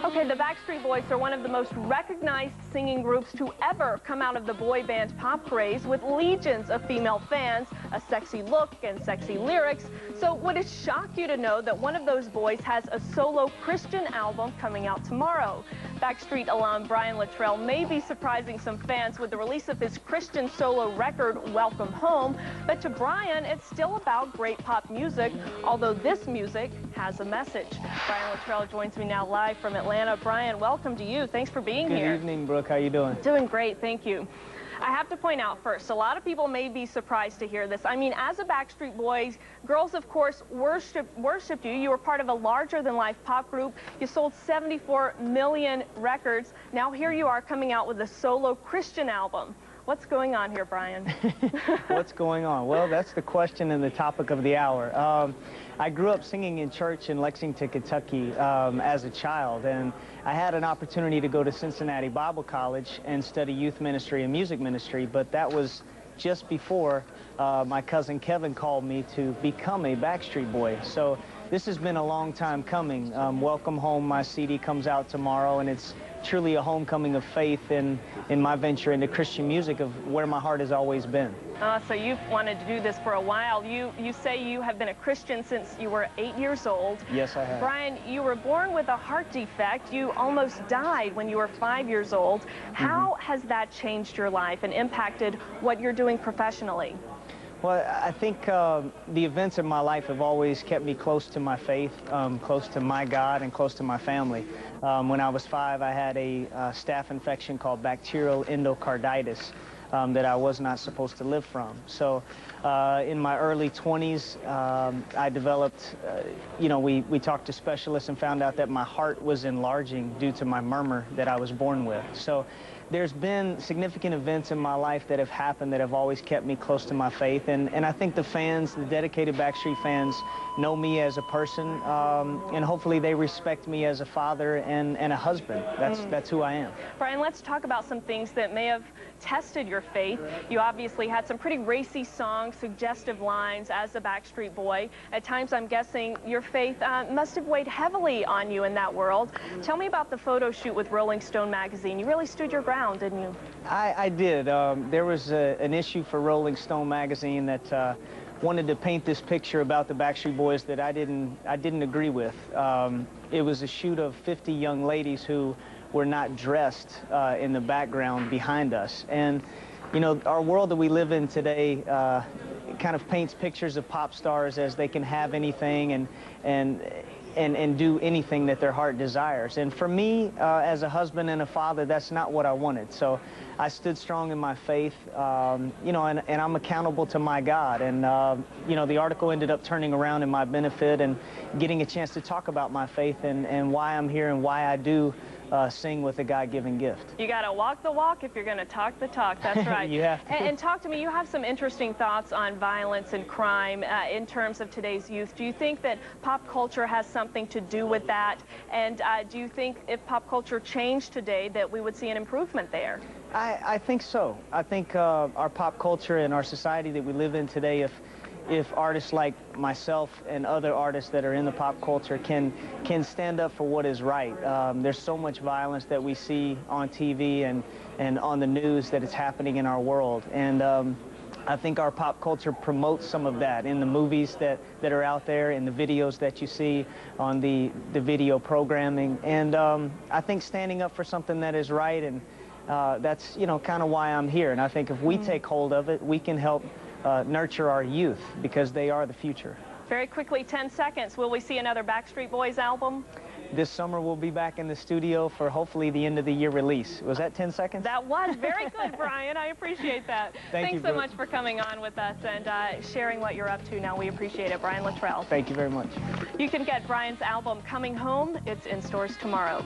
Okay, the Backstreet Boys are one of the most recognized singing groups to ever come out of the boy band pop craze, with legions of female fans, a sexy look, and sexy lyrics. So would it shock you to know that one of those boys has a solo Christian album coming out tomorrow? Backstreet alum Brian Luttrell may be surprising some fans with the release of his Christian solo record, Welcome Home. But to Brian, it's still about great pop music, although this music has a message. Brian Luttrell joins me now live from Atlanta. Brian, welcome to you. Thanks for being here. Good evening, Brooke. How you doing? Doing great, thank you. I have to point out first, a lot of people may be surprised to hear this. I mean, as a Backstreet Boys, girls, of course, worshipped you. You were part of a larger-than-life pop group. You sold 74 million records. Now here you are coming out with a solo Christian album. What's going on here, Brian? What's going on? Well, that's the question and the topic of the hour. I grew up singing in church in Lexington, Kentucky as a child, and I had an opportunity to go to Cincinnati Bible College and study youth ministry and music ministry, but that was just before my cousin Kevin called me to become a Backstreet Boy. So this has been a long time coming. Welcome Home, my CD comes out tomorrow, and it's truly a homecoming of faith in my venture into Christian music, of where my heart has always been. So you've wanted to do this for a while. You say you have been a Christian since you were 8 years old. Yes, I have. Brian, you were born with a heart defect. You almost died when you were 5 years old. How has that changed your life and impacted what you're doing professionally? Well, I think the events in my life have always kept me close to my faith, close to my God, and close to my family. When I was 5, I had a staph infection called bacterial endocarditis that I was not supposed to live from. So in my early 20s, I developed, we talked to specialists and found out that my heart was enlarging due to my murmur that I was born with. So there's been significant events in my life that have happened that have always kept me close to my faith, and I think the fans, the dedicated Backstreet fans, know me as a person, and hopefully they respect me as a father and a husband. That's who I am. Brian, let's talk about some things that may have tested your faith. You obviously had some pretty racy songs, suggestive lines as a Backstreet Boy. At times, I'm guessing your faith must have weighed heavily on you in that world. Tell me about the photo shoot with Rolling Stone magazine. You really stood your ground, didn't you? I did. There was an issue for Rolling Stone magazine that wanted to paint this picture about the Backstreet Boys that I didn't agree with. It was a shoot of 50 young ladies who were not dressed in the background behind us. And, you know, our world that we live in today kind of paints pictures of pop stars as they can have anything and do anything that their heart desires. And for me, as a husband and a father, that's not what I wanted. So I stood strong in my faith, and I'm accountable to my God. And, the article ended up turning around in my benefit and getting a chance to talk about my faith and why I'm here and why I do sing with a God-given gift. You got to walk the walk if you're going to talk the talk. That's right. You have to. And talk to me. You have some interesting thoughts on violence and crime in terms of today's youth. Do you think that pop culture has something to do with that? And do you think if pop culture changed today that we would see an improvement there? I think so. I think our pop culture and our society that we live in today, if artists like myself and other artists that are in the pop culture can stand up for what is right. There's so much violence that we see on TV and on the news that is happening in our world. And I think our pop culture promotes some of that in the movies that are out there, in the videos that you see on the video programming. And I think standing up for something that is right, and that's, kind of why I'm here. And I think if we take hold of it, we can help nurture our youth, because they are the future. Very quickly, 10 seconds. Will we see another Backstreet Boys album? This summer we'll be back in the studio for hopefully the end of the year release. Was that 10 seconds? That was very good, Brian. I appreciate that. Thanks so much for coming on with us and sharing what you're up to now. We appreciate it. Brian Luttrell. Thank you very much. You can get Brian's album Coming Home. It's in stores tomorrow.